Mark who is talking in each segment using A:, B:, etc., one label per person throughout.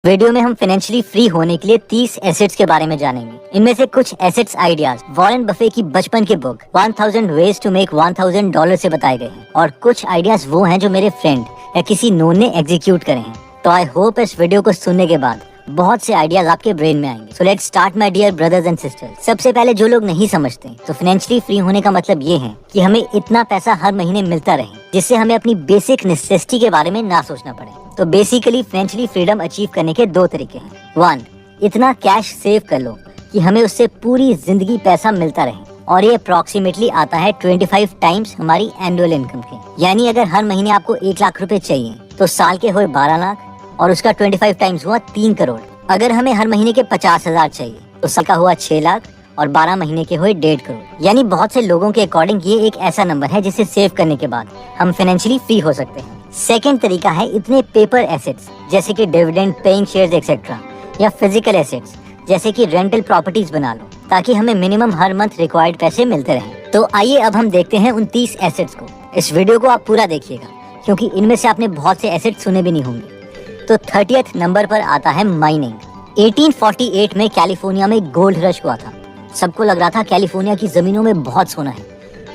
A: Video में हम financially free होने के लिए 30 एसेट्स के बारे में जानेंगे। इनमें से कुछ एसेट्स आइडियाज वॉरेन बफे की बचपन की बुक 1000 वेज टू मेक $1000 से बताए गए हैं और कुछ आइडियाज वो हैं जो मेरे फ्रेंड या किसी नोन ने एग्जीक्यूट करे हैं। तो आई होप इस वीडियो को सुनने के बाद बहुत से आइडियाज आपके ब्रेन में आएंगे। So let's start my dear brothers and sisters. सबसे पहले जो लोग नहीं समझते तो फाइनेंशियली फ्री होने का मतलब ये है कि हमें इतना पैसा हर महीने मिलता रहे जिससे हमें अपनी बेसिक नेसेसिटी के बारे में ना सोचना पड़े। तो बेसिकली फाइनेंशियली फ्रीडम अचीव करने के दो तरीके हैं। 1, इतना कैश सेव कर लो कि हमें उससे पूरी जिंदगी पैसा मिलता रहे और ये अप्रोक्सीमेटली आता है 25 टाइम्स हमारी एनुअल इनकम के। यानी अगर हर महीने आपको 1 लाख रुपए चाहिए तो साल के हुए 12 लाख और उसका 25 टाइम्स हुआ 3 करोड़। अगर हमें हर महीने के 50,000 चाहिए तो साल का हुआ 6 लाख और 12 महीने के हुए 1.5 करोड़। यानी बहुत से लोगों के अकॉर्डिंग ये एक ऐसा नंबर है जिसे सेव करने के बाद हम फाइनेंशियली फ्री हो सकते हैं। सेकेंड तरीका है इतने पेपर एसेट्स जैसे कि डिविडेंड पेइंग शेयर्स एक्सेट्रा या फिजिकल एसेट्स जैसे कि रेंटल प्रॉपर्टीज बना लो ताकि हमें मिनिमम हर मंथ रिक्वायर्ड पैसे मिलते रहें। तो आइए अब हम देखते हैं उन 30 एसेट्स को। इस वीडियो को आप पूरा देखिएगा क्योंकि इनमें से आपने बहुत से एसेट्स सुने भी नहीं होंगे। तो 30th नंबर पर आता है माइनिंग। 1848 में कैलिफोर्निया में गोल्ड रश हुआ था। सबको लग रहा था कैलिफोर्निया की जमीनों में बहुत सोना है,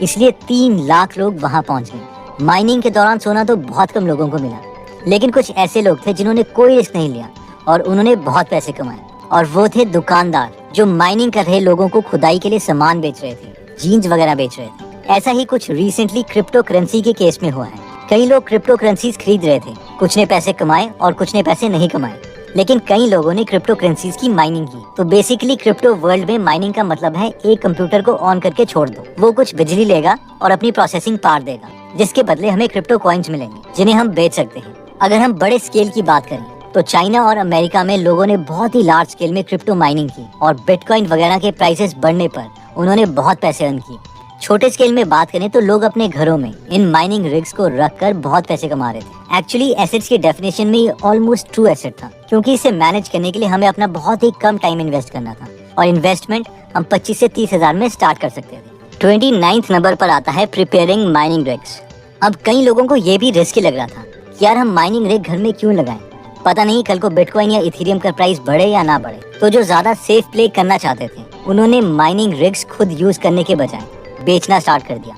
A: इसलिए 3 लाख लोग वहां पहुंच गए। माइनिंग के दौरान सोना तो बहुत कम लोगों को मिला, लेकिन कुछ ऐसे लोग थे जिन्होंने कोई रिस्क नहीं लिया और उन्होंने बहुत पैसे कमाए। और वो थे दुकानदार जो माइनिंग कर रहे लोगों को खुदाई के लिए सामान बेच रहे थे, जीन्स वगैरह बेच रहे थे। ऐसा ही कुछ रिसेंटली क्रिप्टो करेंसी के केस में हुआ है। कई लोग क्रिप्टो करेंसीज खरीद रहे थे, कुछ ने पैसे कमाए और कुछ ने पैसे नहीं कमाए, लेकिन कई लोगों ने क्रिप्टो करेंसीज की माइनिंग की। तो बेसिकली क्रिप्टो वर्ल्ड में माइनिंग का मतलब है एक कंप्यूटर को ऑन करके छोड़ दो, वो कुछ बिजली लेगा और अपनी प्रोसेसिंग पावर देगा, जिसके बदले हमें क्रिप्टो कॉइन्स मिलेंगे जिन्हें हम बेच सकते हैं। अगर हम बड़े स्केल की बात करें तो चाइना और अमेरिका में लोगों ने बहुत ही लार्ज स्केल में क्रिप्टो माइनिंग की और बिटकॉइन वगैरह के प्राइसेस बढ़ने पर उन्होंने बहुत पैसे अर्न किए। छोटे स्केल में बात करें तो लोग अपने घरों में इन माइनिंग रिग्स को रखकर बहुत पैसे कमा रहे थे। एक्चुअली एसेट्स की डेफिनेशन में ये ऑलमोस्ट ट्रू एसेट था क्योंकि इसे मैनेज करने के लिए हमें अपना बहुत ही कम टाइम इन्वेस्ट करना था और इन्वेस्टमेंट हम 25 से 30 हजार में स्टार्ट कर सकते थे। 29th नंबर पर आता है प्रिपेयरिंग माइनिंग रिग्स। अब कई लोगों को ये भी रिस्की लग रहा था कि यार हम माइनिंग रिग घर में क्यों लगाएं, पता नहीं कल को बिटकॉइन या इथेरियम का प्राइस बढ़े या ना बढ़े। तो जो ज्यादा सेफ प्ले करना चाहते थे उन्होंने माइनिंग रिग्स खुद यूज करने के बजाय बेचना स्टार्ट कर दिया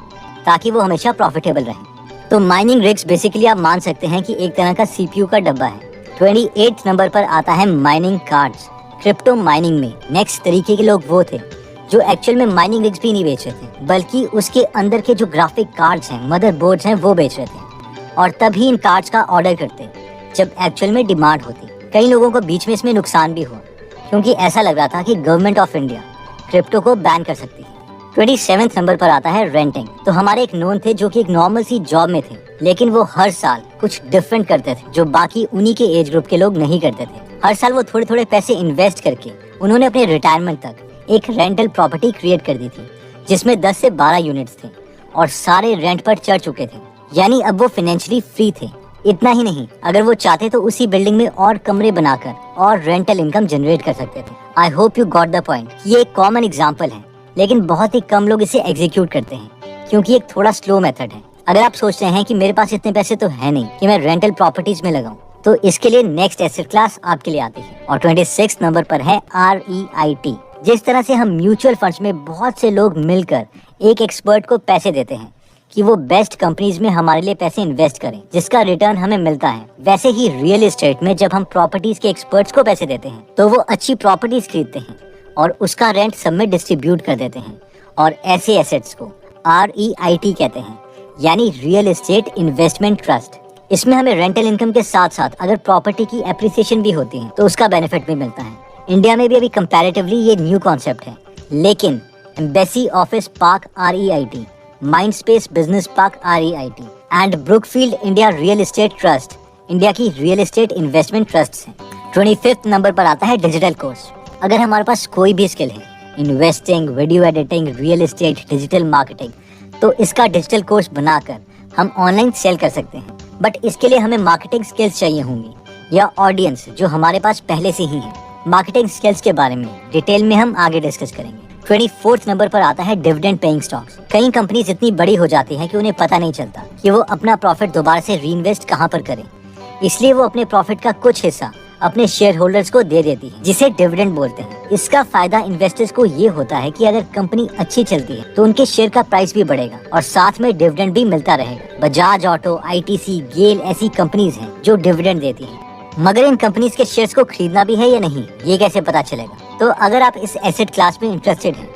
A: ताकि वो हमेशा प्रॉफिटेबल रहे। तो माइनिंग रिग्स बेसिकली आप मान सकते हैं कि एक तरह का सीपीयू का डब्बा है। 28th नंबर पर आता है माइनिंग कार्ड्स। क्रिप्टो माइनिंग में नेक्स्ट तरीके के लोग वो थे जो एक्चुअल में माइनिंग रिग्स भी नहीं बेच रहे थे बल्कि उसके अंदर के जो ग्राफिक कार्ड्स हैं, मदरबोर्ड्स हैं, वो बेच रहे थे और तभी इन कार्ड्स का ऑर्डर करते जब एक्चुअल में डिमांड होती। कई लोगों को बीच में इसमें नुकसान भी हुआ क्योंकि ऐसा लग रहा था कि गवर्नमेंट ऑफ इंडिया क्रिप्टो को बैन कर सकती है। 27th नंबर पर आता है रेंटिंग। तो हमारे एक नोन थे जो कि एक नॉर्मल सी जॉब में थे, लेकिन वो हर साल कुछ डिफरेंट करते थे जो बाकी उन्हीं के एज ग्रुप के लोग नहीं करते थे। हर साल वो थोड़े थोड़े पैसे इन्वेस्ट करके उन्होंने अपने रिटायरमेंट तक एक रेंटल प्रॉपर्टी क्रिएट कर दी थी जिसमें 10 से 12 यूनिट्स थे और सारे रेंट पर चढ़ चुके थे। यानी अब वो फाइनेंशियली फ्री थे। इतना ही नहीं, अगर वो चाहते तो उसी बिल्डिंग में और कमरे बनाकर और रेंटल इनकम जनरेट कर सकते थे। I hope you got the point. ये एक कॉमन एग्जाम्पल है लेकिन बहुत ही कम लोग इसे एग्जीक्यूट करते हैं क्योंकि एक थोड़ा स्लो मेथड है। अगर आप सोच रहे हैं कि मेरे पास इतने पैसे तो है नहीं कि मैं रेंटल प्रॉपर्टीज में लगाऊं, तो इसके लिए नेक्स्ट एसेट क्लास आपके लिए आती है और 26th नंबर पर है REIT। जिस तरह से हम म्यूचुअल फंड्स में बहुत से लोग मिलकर एक एक्सपर्ट को पैसे देते हैं कि वो बेस्ट कंपनीज में हमारे लिए पैसे इन्वेस्ट करें जिसका रिटर्न हमें मिलता है, वैसे ही रियल एस्टेट में जब हम प्रॉपर्टीज के एक्सपर्ट्स को पैसे देते हैं तो वो अच्छी प्रॉपर्टीज खरीदते हैं और उसका रेंट सब में डिस्ट्रीब्यूट कर देते हैं और ऐसे एसेट्स को REIT कहते हैं, यानी रियल एस्टेट इन्वेस्टमेंट ट्रस्ट। इसमें हमें रेंटल इनकम के साथ साथ अगर प्रॉपर्टी की एप्रिसिएशन भी होती है तो उसका बेनिफिट भी मिलता है। इंडिया में भी अभी कंपैरेटिवली ये न्यू कॉन्सेप्ट है, लेकिन embassy office park REIT, Mindspace business park REIT and Brookfield India real estate trust India की रियल एस्टेट इन्वेस्टमेंट ट्रस्ट है। 25th नंबर पर आता है डिजिटल कोर्स। अगर हमारे पास कोई भी स्किल है, investing, video editing, real estate, digital marketing, तो इसका डिजिटल कोर्स बनाकर हम ऑनलाइन सेल कर सकते हैं। बट इसके लिए हमें मार्केटिंग स्किल्स चाहिए होंगी या ऑडियंस जो हमारे पास पहले से ही है। मार्केटिंग स्किल्स के बारे में डिटेल में हम आगे डिस्कस करेंगे। 24th नंबर पर आता है डिविडेंड पेइंग स्टॉक्स। कई कंपनीज इतनी बड़ी हो जाती हैं कि उन्हें पता नहीं चलता कि वो अपना प्रॉफिट दोबारा से रीइन्वेस्ट कहां पर करें, इसलिए वो अपने प्रॉफिट का कुछ हिस्सा अपने शेयर होल्डर्स को दे देती है, जिसे डिविडेंड बोलते हैं। इसका फायदा इन्वेस्टर्स को ये होता है कि अगर कंपनी अच्छी चलती है तो उनके शेयर का प्राइस भी बढ़ेगा और साथ में डिविडेंड भी मिलता रहेगा। बजाज ऑटो, ITC, गेल ऐसी कंपनीज हैं जो डिविडेंड देती हैं। मगर इन कंपनीज के शेयर्स को खरीदना भी है या नहीं, ये कैसे पता चलेगा? तो अगर आप इस एसेट क्लास में इंटरेस्टेड हैं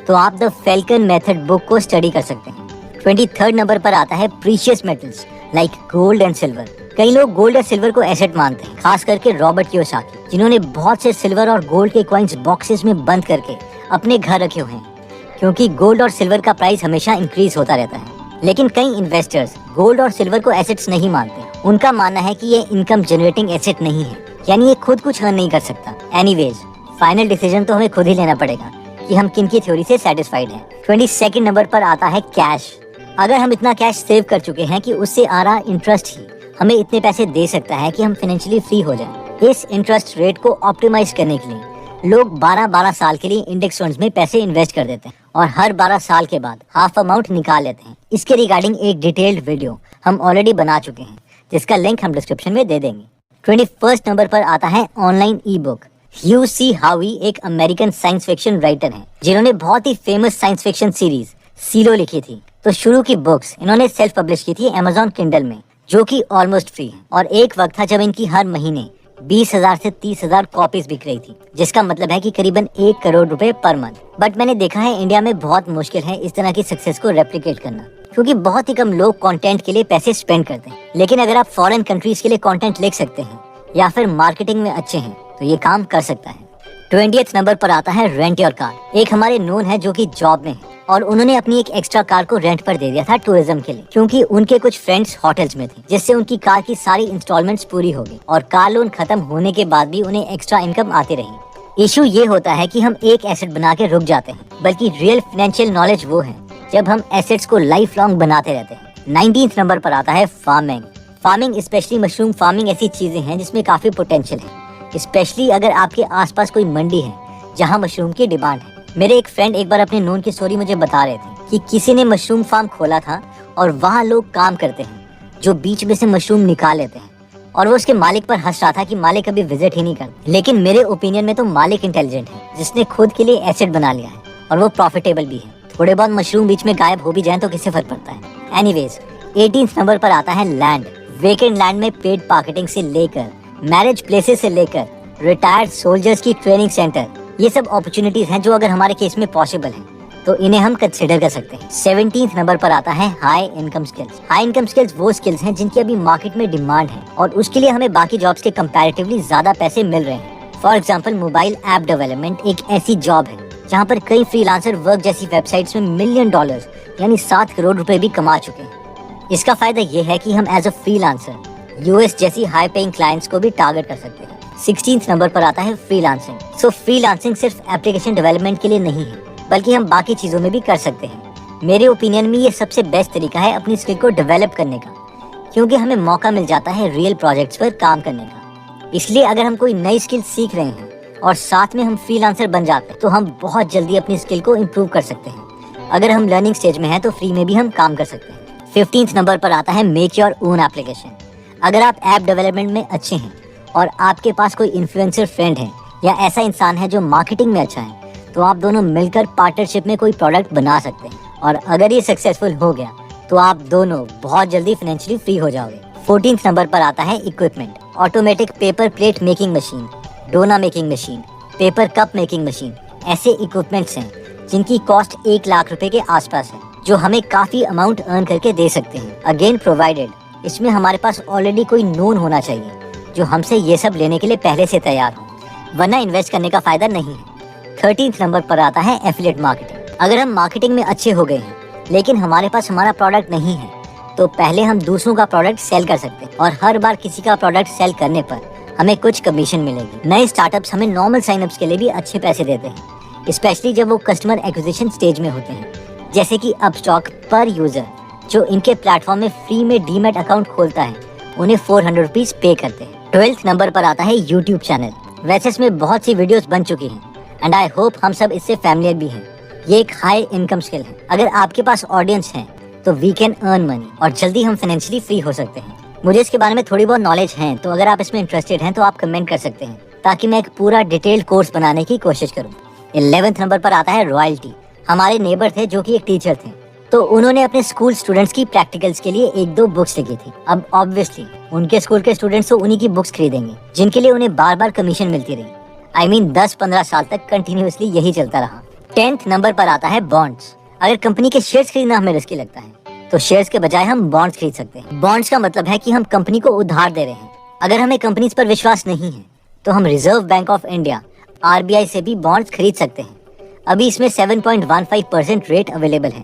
A: तो आप द फैल्कन मेथड बुक को स्टडी कर सकते हैं। 23rd नंबर पर आता है precious metals like gold and silver. कई लोग गोल्ड और सिल्वर को एसेट मानते हैं, खास करके रॉबर्ट कियोसाकी, जिन्होंने बहुत से सिल्वर और गोल्ड के कॉइन्स बॉक्सेस में बंद करके अपने घर रखे हुए हैं, क्योंकि गोल्ड और सिल्वर का प्राइस हमेशा इंक्रीज होता रहता है। लेकिन कई इन्वेस्टर्स गोल्ड और सिल्वर को एसेट्स नहीं मानते। उनका मानना है कि ये इनकम जनरेटिंग एसेट नहीं है, यानी ये खुद कुछ अर्न नहीं कर सकता। एनीवेज, फाइनल डिसीजन तो हमें खुद ही लेना पड़ेगा कि हम किन की थ्योरी से सेटिस्फाइड हैं। 22nd नंबर पर आता है कैश। अगर हम इतना कैश सेव कर चुके हैं कि उससे आ रहा इंटरेस्ट ही हमें इतने पैसे दे सकता है कि हम फाइनेंशियली फ्री हो जाएं। इस इंटरेस्ट रेट को ऑप्टिमाइज करने के लिए लोग 12-12 साल के लिए इंडेक्स फंड्स में पैसे इन्वेस्ट कर देते हैं और हर 12 साल के बाद हाफ अमाउंट निकाल लेते हैं। इसके रिगार्डिंग एक डिटेल्ड वीडियो हम ऑलरेडी बना चुके हैं, जिसका लिंक हम डिस्क्रिप्शन में दे देंगे। 21st नंबर पर आता है ऑनलाइन ई बुक। ह्यू सी हावी एक अमेरिकन साइंस फिक्शन राइटर हैं, जिन्होंने बहुत ही फेमस साइंस फिक्शन सीरीज सीलो लिखी थी। तो शुरू की बुक्स इन्होंने सेल्फ पब्लिश की थी Amazon Kindle में, जो कि ऑलमोस्ट फ्री है। और एक वक्त था जब इनकी हर महीने 20,000 से 30,000 कॉपीज बिक रही थी, जिसका मतलब है कि करीबन 1 करोड़ रुपए पर मंथ। बट मैंने देखा है इंडिया में बहुत मुश्किल है इस तरह की सक्सेस को रेप्लिकेट करना, क्योंकि बहुत ही कम लोग कंटेंट के लिए पैसे स्पेंड करते हैं। लेकिन अगर आप फॉरेन कंट्रीज के लिए कंटेंट लिख सकते हैं या फिर मार्केटिंग में अच्छे हैं तो ये काम कर सकता है। 20th नंबर पर आता है रेंट योर कार। एक हमारे नोन है जो कि जॉब में है और उन्होंने अपनी एक एक्स्ट्रा कार को रेंट पर दे दिया था टूरिज्म के लिए, क्योंकि उनके कुछ फ्रेंड्स होटल्स में थे, जिससे उनकी कार की सारी इंस्टॉलमेंट्स पूरी हो गई और कार लोन खत्म होने के बाद भी उन्हें एक्स्ट्रा इनकम आती रही। इशू ये होता है कि हम एक एसेट बना के रुक जाते हैं, बल्कि रियल फाइनेंशियल नॉलेज वो है जब हम एसेट्स को लाइफ लॉन्ग बनाते रहते हैं। 19th नंबर पर आता है farming. Farming specially mushroom farming ऐसी चीजें हैं जिसमें काफी पोटेंशियल है, स्पेशली अगर आपके आसपास कोई मंडी है जहां मशरूम की डिमांड है। मेरे एक फ्रेंड एक बार अपने नोन की स्टोरी मुझे बता रहे थे कि किसी ने मशरूम फार्म खोला था और वहाँ लोग काम करते हैं जो बीच में से मशरूम निकाल लेते हैं, और वो उसके मालिक पर हंस रहा था कि मालिक कभी विजिट ही नहीं करता। लेकिन मेरे ओपिनियन में तो मालिक इंटेलिजेंट है, जिसने खुद के लिए एसेट बना लिया है और वो प्रॉफिटेबल भी है। थोड़े बहुत मशरूम बीच में गायब हो भी जाए तो किससे फर्क पड़ता है। एनीवेज, 18th नंबर पर आता है लैंड। वेकेंट लैंड में पेड मार्केटिंग से लेकर मैरिज प्लेसेस से लेकर रिटायर्ड सोल्जर्स की ट्रेनिंग सेंटर, ये सब अपॉर्चुनिटीज हैं जो अगर हमारे केस में पॉसिबल हैं तो इन्हें हम कंसिडर कर सकते हैं। 17th नंबर पर आता है high income skills. High income skills वो स्किल्स हैं जिनकी अभी मार्केट में डिमांड है और उसके लिए हमें बाकी जॉब्स के कंपैरेटिवली ज्यादा पैसे मिल रहे हैं। For example, mobile app development एक ऐसी जॉब है जहां पर कई फ्रीलांसर वर्क जैसी वेबसाइट्स में $1 मिलियन यानी 7 करोड़ रुपए भी कमा चुके हैं। इसका फायदा ये है कि हम एज अ फ्रीलांसर यूएस जैसी हाई पेइंग क्लाइंट्स को भी टारगेट कर सकते हैं। 16th नंबर पर आता है फ्रीलांसिंग। सो फ्रीलांसिंग सिर्फ एप्लीकेशन डेवलपमेंट के लिए नहीं है, बल्कि हम बाकी चीजों में भी कर सकते हैं। मेरे ओपिनियन में ये सबसे बेस्ट तरीका है अपनी स्किल को डेवलप करने का, क्योंकि हमें मौका मिल जाता है रियल प्रोजेक्ट्स पर काम करने का। इसलिए अगर हम कोई नई स्किल सीख रहे हैं और साथ में हम फ्रीलांसर बन जाते हैं तो हम बहुत जल्दी अपनी स्किल को इम्प्रूव कर सकते हैं। अगर हम लर्निंग स्टेज में हैं तो फ्री में भी हम काम कर सकते हैं। 15th नंबर पर आता है मेक योर ओन एप्लीकेशन। अगर आप ऐप डेवलपमेंट में अच्छे हैं और आपके पास कोई इन्फ्लुएंसर फ्रेंड है या ऐसा इंसान है जो मार्केटिंग में अच्छा है, तो आप दोनों मिलकर पार्टनरशिप में कोई प्रोडक्ट बना सकते हैं, और अगर ये सक्सेसफुल हो गया तो आप दोनों बहुत जल्दी फाइनेंशियली फ्री हो जाओगे। 14th नंबर पर आता है equipment. Automatic paper plate making machine, डोना making machine, paper cup making machine, ऐसे इक्विपमेंट्स हैं जिनकी कॉस्ट 1 लाख रुपए के आसपास है, जो हमें काफी अमाउंट अर्न करके दे सकते हैं। अगेन प्रोवाइडेड इसमें हमारे पास ऑलरेडी कोई नोन होना चाहिए जो हमसे ये सब लेने के लिए पहले से तैयार हो, वरना इन्वेस्ट करने का फायदा नहीं है। 13th नंबर पर आता है एफिलिएट मार्केटिंग। अगर हम मार्केटिंग में अच्छे हो गए हैं लेकिन हमारे पास हमारा प्रोडक्ट नहीं है, तो पहले हम दूसरों का प्रोडक्ट सेल कर सकते हैं और हर बार किसी का प्रोडक्ट सेल करने पर हमें कुछ कमीशन मिलेगी। नए स्टार्टअप्स हमें नॉर्मल साइनअप्स के लिए भी अच्छे पैसे देते हैं, स्पेशली जब वो कस्टमर एक्विजिशन स्टेज में होते हैं, जैसे कि अपस्टॉक पर यूजर जो इनके प्लेटफॉर्म में फ्री में डीमैट अकाउंट खोलता है उन्हें 400 रुपीज पे करते हैं। 12th नंबर पर आता है यूट्यूब चैनल। वैसे इसमें बहुत सी वीडियोस बन चुकी हैं एंड आई होप हम सब इससे फैमिलियर भी हैं। ये एक हाई इनकम स्किल है। अगर आपके पास ऑडियंस है तो वी कैन अर्न मनी और जल्दी हम फाइनेंशियली फ्री हो सकते हैं। मुझे इसके बारे में थोड़ी बहुत नॉलेज है, तो अगर आप इसमें इंटरेस्टेड हैं तो आप कमेंट कर सकते हैं ताकि मैं एक पूरा डिटेल्ड कोर्स बनाने की कोशिश करूँ। 11वें नंबर पर आता है रॉयल्टी। हमारे नेबर थे जो कि एक टीचर थे, तो उन्होंने अपने स्कूल स्टूडेंट्स की प्रैक्टिकल्स के लिए 1-2 बुक्स लिखी थी। अब ऑब्वियसली उनके स्कूल के स्टूडेंट्स तो उन्हीं की बुक्स खरीदेंगे जिनके लिए उन्हें बार बार कमीशन मिलती रही। I mean 10-15 साल तक कंटिन्यूअसली यही चलता रहा। 10th नंबर पर आता है बॉन्ड्स। अगर कंपनी के शेयर्स खरीदना हमें रिस्की लगता है तो शेयर्स के बजाय हम बॉन्ड्स खरीद सकते हैं। बॉन्ड्स का मतलब है कि हम कंपनी को उधार दे रहे हैं। अगर हमें कंपनीज पर विश्वास नहीं है तो हम reserve bank of India RBI से भी बॉन्ड्स खरीद सकते हैं। अभी इसमें 7.15% रेट अवेलेबल है,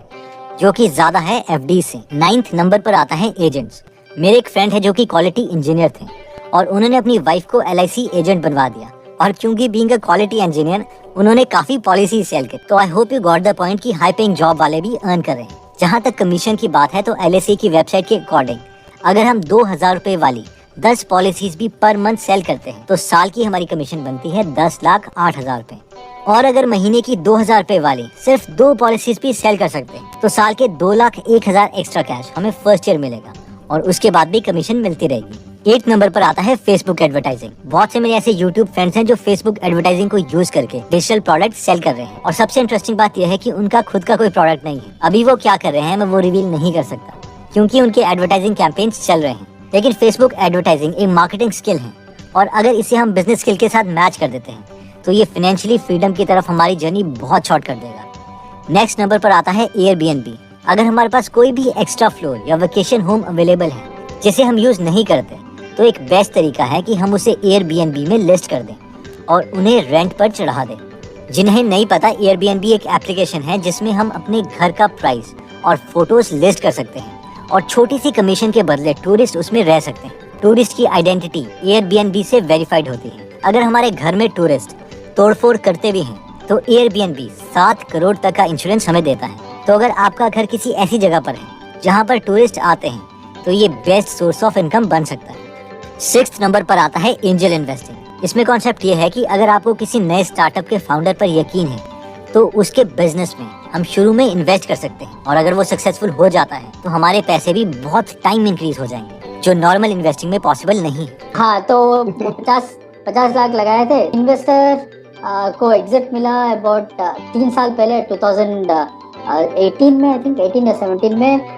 A: जो कि ज्यादा है FD से। 9th नंबर पर आता है एजेंट्स। मेरे एक फ्रेंड है जो कि क्वालिटी इंजीनियर थे और उन्होंने अपनी वाइफ को LIC एजेंट बनवा दिया, और क्योंकि बीइंग अ क्वालिटी इंजीनियर उन्होंने काफी पॉलिसी सेल की। तो I hope you got the point कि हाई पेइंग जॉब वाले भी अर्न कर रहे हैं। जहाँ तक कमीशन की बात है तो LIC की वेबसाइट के अकॉर्डिंग अगर हम 2000 रुपए वाली 10 पॉलिसीज भी पर मंथ सेल करते हैं तो साल की हमारी कमीशन बनती है 10,08,000 रुपए। और अगर महीने की 2000 रुपए वाली सिर्फ 2 पॉलिसीज भी सेल कर सकते हैं तो साल के 2,01,000 एक्स्ट्रा कैश हमें फर्स्ट ईयर मिलेगा, और उसके बाद भी कमीशन मिलती रहेगी। 8 नंबर पर आता है फेसबुक एडवर्टाइजिंग। बहुत से मेरे ऐसे यूट्यूब फ्रेंड्स हैं जो फेसबुक एडवर्टाइजिंग को यूज करके डिजिटल प्रोडक्ट सेल कर रहे हैं, और सबसे इंटरेस्टिंग बात यह है कि उनका खुद का कोई प्रोडक्ट नहीं है। अभी वो क्या कर रहे हैं मैं वो रिवील नहीं कर सकता क्योंकि उनके एडवर्टाइजिंग कैंपेन्स चल रहे हैं। लेकिन फेसबुक एडवर्टाइजिंग एक मार्केटिंग स्किल है, और अगर इसे हम बिजनेस स्किल के साथ मैच कर देते हैं तो ये फाइनेंशियली फ्रीडम की तरफ हमारी जर्नी बहुत शॉर्ट कर देगा। नेक्स्ट नंबर पर आता है Airbnb। अगर हमारे पास कोई भी एक्स्ट्रा फ्लोर या वेकेशन होम अवेलेबल है जिसे हम यूज नहीं करते तो एक बेस्ट तरीका है कि हम उसे Airbnb में लिस्ट कर दें और उन्हें रेंट पर चढ़ा दें। जिन्हें नहीं पता, Airbnb एक एप्लीकेशन है जिसमें हम अपने घर का प्राइस और फोटोज लिस्ट कर सकते हैं और छोटी सी कमीशन के बदले टूरिस्ट उसमें रह सकते हैं। टूरिस्ट की आइडेंटिटी Airbnb से वेरीफाइड होती है। अगर हमारे घर में टूरिस्ट तोड़फोड़ करते भी हैं तो Airbnb 7 करोड़ तक का इंश्योरेंस हमें देता है। तो अगर आपका घर किसी ऐसी जगह पर है जहाँ पर टूरिस्ट आते हैं तो ये बेस्ट सोर्स ऑफ इनकम बन सकता है। 6th नंबर पर आता है एंजल इन्वेस्टिंग। इसमें कॉन्सेप्ट ये है कि अगर आपको किसी नए स्टार्टअप के फाउंडर पर यकीन है तो उसके बिजनेस में हम शुरू में इन्वेस्ट कर सकते हैं, और अगर वो सक्सेसफुल हो जाता है तो हमारे पैसे भी बहुत टाइम इंक्रीज हो जाएंगे, जो नॉर्मल इन्वेस्टिंग में पॉसिबल नहीं है।
B: हाँ, तो 50 लाख लगाए थे। इन्वेस्टर को एग्जिट मिला अबाउट 3 साल पहले 2018 में, आई थिंक 18 या 17 में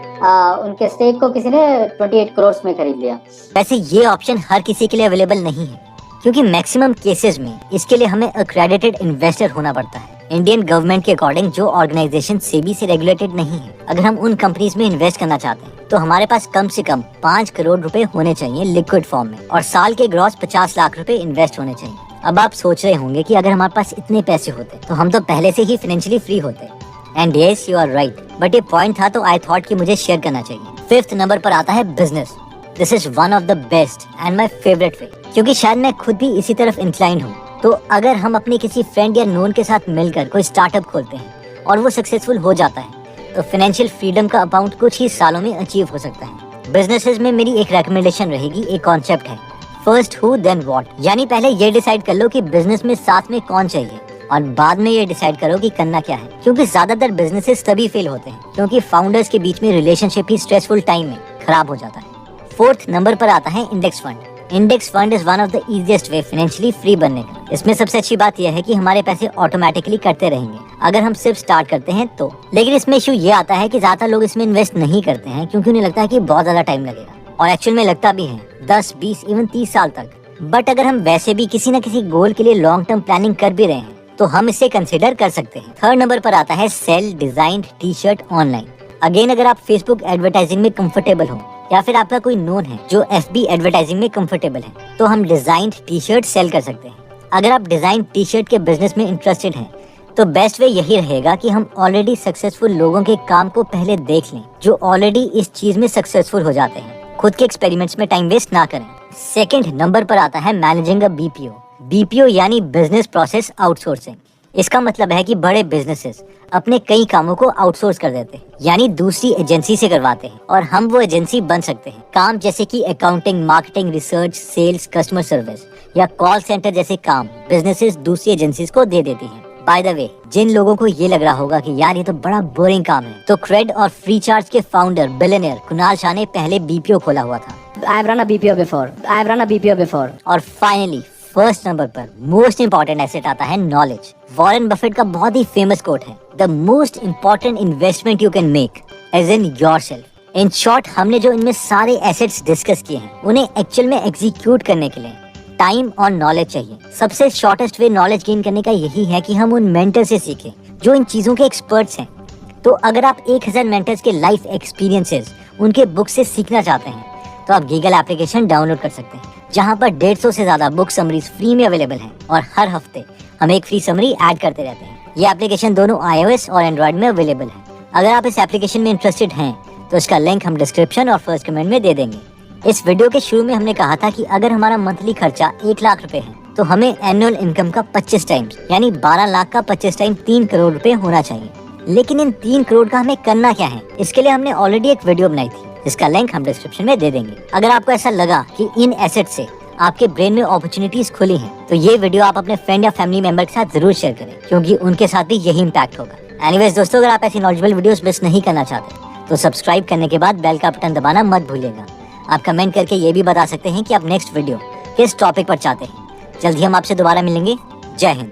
B: उनके स्टेक को किसी ने 28 करोड़ में खरीद लिया।
A: वैसे ये ऑप्शन हर किसी के लिए अवेलेबल नहीं है क्योंकि मैक्सिमम केसेस में इसके लिए हमें अक्रेडिटेड इन्वेस्टर होना पड़ता है। इंडियन गवर्नमेंट के अकॉर्डिंग जो ऑर्गेनाइजेशन सेबी से रेगुलेटेड नहीं है, अगर हम उन कंपनीज में इन्वेस्ट करना चाहते हैं तो हमारे पास कम से कम 5 करोड़ रुपए होने चाहिए लिक्विड फॉर्म में, और साल के ग्रॉस 50 लाख रुपए इन्वेस्ट होने चाहिए। अब आप सोच रहे होंगे कि अगर हमारे पास इतने पैसे होते तो हम तो पहले से ही फाइनेंशियली फ्री होते। And yes, you are right, but ये पॉइंट था तो आई थॉट कि मुझे शेयर करना चाहिए। 5th नंबर पर आता है business. This is one of the best and my favourite वे, क्योंकि शायद मैं खुद भी इसी तरफ इंक्लाइंड हूँ। तो अगर हम अपने किसी फ्रेंड या नोन के साथ मिलकर कोई स्टार्टअप खोलते हैं और वो सक्सेसफुल हो जाता है तो फाइनेंशियल फ्रीडम का अमाउंट कुछ ही सालों में अचीव हो सकता है। बिजनेसेस में मेरी एक रेकमेंडेशन रहेगी, एक कॉन्सेप्ट है फर्स्ट हु देन व्हाट, यानी पहले ये डिसाइड कर लो कि बिजनेस में साथ में कौन चाहिए और बाद में ये डिसाइड करो कि करना क्या है, क्योंकि ज्यादातर बिजनेसेस तभी फेल होते हैं क्योंकि फाउंडर्स के बीच में रिलेशनशिप ही स्ट्रेसफुल टाइम में खराब हो जाता है। 4th नंबर पर आता है index fund. Index fund is one of the easiest way financially free बनने का। इसमें सबसे अच्छी बात यह है कि हमारे पैसे ऑटोमेटिकली कटते रहेंगे अगर हम सिर्फ स्टार्ट करते हैं तो। लेकिन इसमें इशू ये आता है कि ज्यादा लोग इसमें इन्वेस्ट नहीं करते हैं क्योंकि उन्हें लगता है कि बहुत ज्यादा टाइम लगेगा, और एक्चुअल में लगता भी है 10, 20, इवन 30 साल तक। बट अगर हम वैसे भी किसी न किसी गोल के लिए लॉन्ग टर्म प्लानिंग कर भी रहे हैं तो हम इसे कंसिडर कर सकते हैं। 3rd नंबर पर आता है sell designed T-shirt online. Again, अगर आप फेसबुक एडवर्टाइजिंग में कंफर्टेबल हो या फिर आपका कोई नोन है जो FB एडवर्टाइजिंग में कंफर्टेबल है तो हम डिजाइन्ड टी-शर्ट सेल कर सकते हैं। अगर आप डिजाइन टी-शर्ट के बिजनेस में इंटरेस्टेड हैं तो बेस्ट वे यही रहेगा कि हम ऑलरेडी सक्सेसफुल लोगों के काम को पहले देख लें जो ऑलरेडी इस चीज में सक्सेसफुल हो जाते हैं। खुद के एक्सपेरिमेंट्स में टाइम वेस्ट ना करें। 2nd नंबर पर आता है मैनेजिंग अ BPO। BPO यानी बिजनेस प्रोसेस आउटसोर्सिंग। इसका मतलब है कि बड़े बिजनेसेस अपने कई कामों को आउटसोर्स कर देते हैं, यानी दूसरी एजेंसी से करवाते हैं, और हम वो एजेंसी बन सकते हैं। काम जैसे कि accounting, marketing, research, sales, customer service या कॉल सेंटर जैसे काम बिजनेसेस दूसरी एजेंसीज को दे देती हैं। बाय द वे, जिन लोगों को ये लग रहा होगा कि यार ये तो बड़ा बोरिंग काम है, तो क्रेड और फ्री चार्ज के फाउंडर बिलियनियर कुणाल शाह ने पहले BPO खोला हुआ था। I've run a BPO before. और फाइनली फर्स्ट नंबर पर मोस्ट इंपॉर्टेंट एसेट आता है नॉलेज। वॉरेन बफेट का बहुत ही फेमस कोट है, the most important investment you can make is in yourself. In short, हमने जो इनमें सारे एसेट्स डिस्कस किए हैं उन्हें एक्चुअल में एग्जीक्यूट करने के लिए टाइम और नॉलेज चाहिए। सबसे शॉर्टेस्ट वे नॉलेज गेन करने का यही है कि हम उन मेंटर से सीखें जो इन चीजों के एक्सपर्ट्स हैं। तो अगर आप 1000 मेंटर्स के लाइफ एक्सपीरियंसेस उनके बुक से सीखना चाहते हैं तो आप गीगल एप्लीकेशन डाउनलोड कर सकते हैं, जहां पर 150 से ज्यादा बुक समरीज फ्री में अवेलेबल हैं और हर हफ्ते हम एक फ्री समरी ऐड करते रहते हैं। ये एप्लीकेशन दोनों iOS और एंड्रॉइड में अवेलेबल है। अगर आप इस एप्लीकेशन में इंटरेस्टेड हैं तो इसका लिंक हम डिस्क्रिप्शन और फर्स्ट कमेंट में दे देंगे। इस वीडियो के शुरू में हमने कहा था कि अगर हमारा मंथली खर्चा 1 लाख रुपए है तो हमें एनुअल इनकम का 25 टाइम्स यानी 12 लाख का 25 टाइम 3 करोड़ रुपए होना चाहिए। लेकिन इन 3 करोड़ का हमें करना क्या है, इसके लिए हमने ऑलरेडी एक वीडियो बनाई थी, इसका लिंक हम डिस्क्रिप्शन में दे देंगे। अगर आपको ऐसा लगा कि इन एसेट से आपके ब्रेन में अपॉर्चुनिटीज खुली हैं, तो ये वीडियो आप अपने फ्रेंड या फैमिली मेंबर के साथ जरूर शेयर करें, क्योंकि उनके साथ भी यही इम्पैक्ट होगा। एनीवेज दोस्तों, अगर आप ऐसी नॉलेजेबल वीडियोस मिस नहीं करना चाहते तो सब्सक्राइब करने के बाद बेल का बटन दबाना मत भूलिएगा। आप कमेंट करके ये भी बता सकते हैं कि आप नेक्स्ट वीडियो किस टॉपिक पर चाहते हैं। जल्द ही हम आपसे दोबारा मिलेंगे। जय हिंद।